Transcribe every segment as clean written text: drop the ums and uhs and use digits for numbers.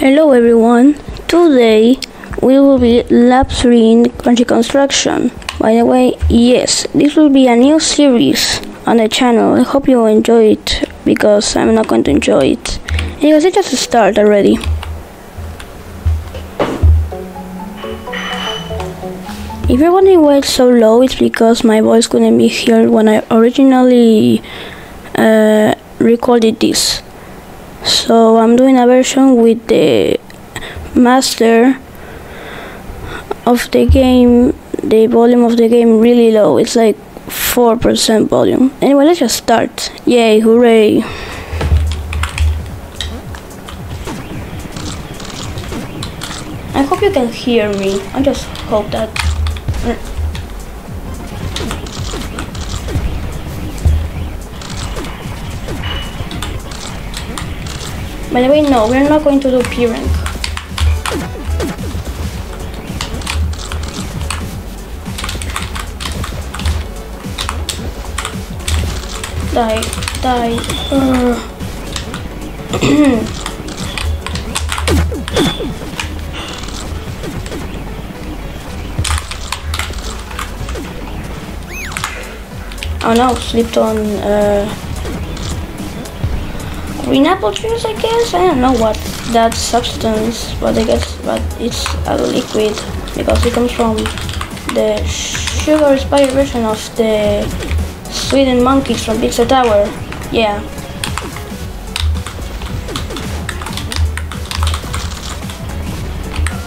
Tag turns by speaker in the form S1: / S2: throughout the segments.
S1: Hello everyone, today we will be lap 3 in country construction. By the way, yes, this will be a new series on the channel. I hope you will enjoy it, because I'm not going to enjoy it. Anyways, let's just start already. If you're wondering why it's so low, it's because my voice couldn't be heard when I originally recorded this. So I'm doing a version with the master of the game, the volume of the game really low. It's like 4% volume. Anyway, let's just start. Yay, hooray. I hope you can hear me. I just hope that. By the way, no, we're not going to do P rank. Die. Oh no, slipped on green apple juice, I guess. I don't know what that substance, but I guess it's a liquid because it comes from the Sugary Spire version of the Sweden monkeys from Pizza Tower. Yeah.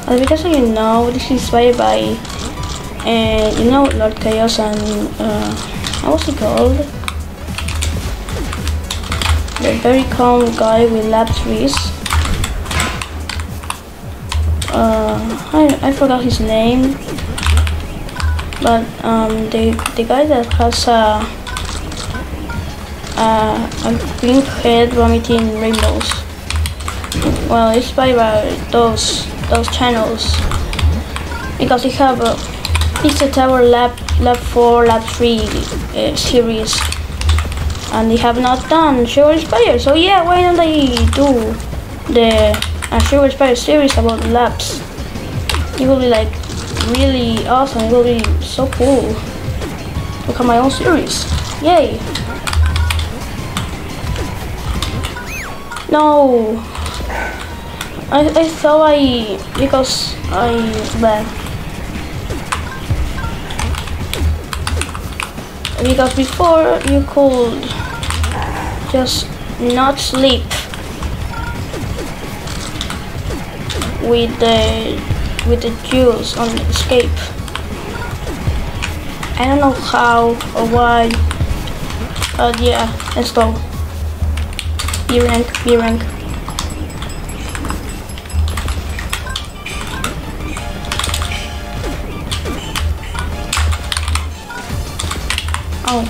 S1: But because you know, this is inspired by you know, Lord Chaos and what was he called? The very calm guy with lap 3s. I forgot his name, but the guy that has a green head vomiting rainbows. Well, it's by those channels, because they have a Pizza Tower lap 4, lap 3 series. And they have not done Sugary Spire, so yeah, why don't they do the Sugary Spire series about laps? It will be like really awesome. It will be so cool to have my own series. Yay! No, I thought because before you could just not sleep with the juice on escape. I don't know how or why, but yeah, let's go. B rank. Oh.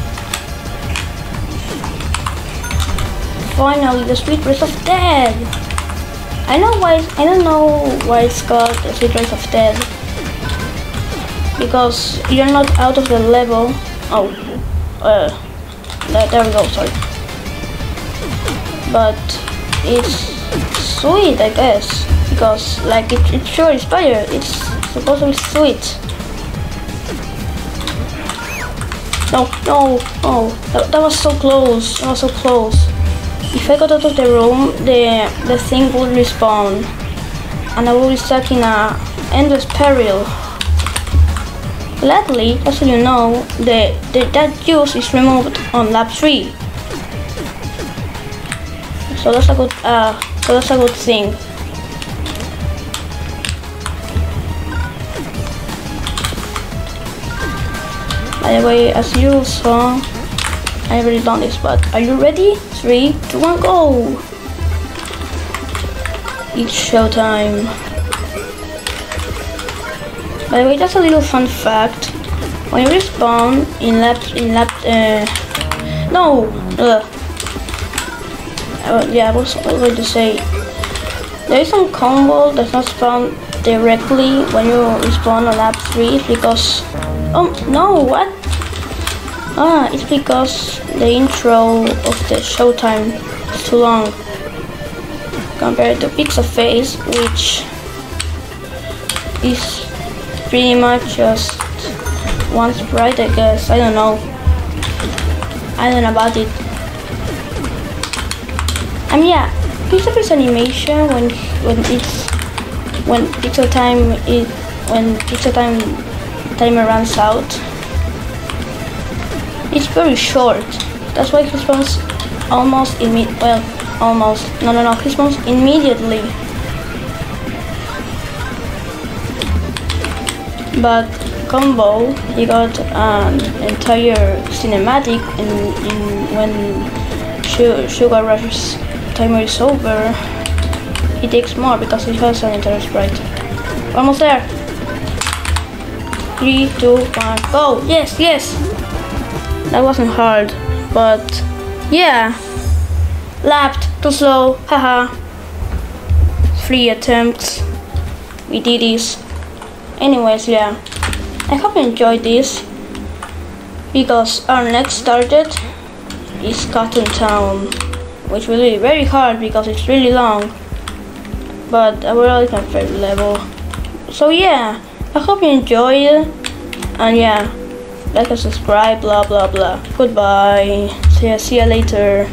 S1: Finally, the sweet race of death. I don't know why it's called the sweet race of death. Because you're not out of the level. Oh, there we go. Sorry. But it's sweet, I guess, because like it's sure inspired. It's supposed to be sweet. No, oh, that was so close. That was so close. If I got out of the room, the thing would respawn, and I would be stuck in a endless peril. Luckily, just so you know, that juice is removed on lap 3. So that's a good thing. By the way, as you saw, I already done this, but are you ready? 3, 2, 1, go! It's showtime. By the way, that's a little fun fact. When you respawn yeah, I was going to say, there is some combo that's not spawned directly when you respawn on lap 3, because oh no, what? It's because the intro of the showtime is too long. compared to Pixel Face, which is pretty much just one sprite, I guess. I don't know about it. Yeah, Pixel Face animation when Pixel Time timer runs out, it's very short. That's why he spawns almost immediately. He spawns immediately. But Combo, he got an entire cinematic when Sugar Rush's timer is over. He takes more because he has an entire sprite. Almost there. 3, 2, 1, go! Yes, yes! That wasn't hard, but yeah. Lapped, too slow, haha. 3 attempts. We did this. Anyways, yeah. I hope you enjoyed this, because our next target is Cotton Town, which will be very hard because it's really long, but I will like my favorite level. So yeah, I hope you enjoyed, and yeah, like and subscribe, blah blah blah. Goodbye. See ya later.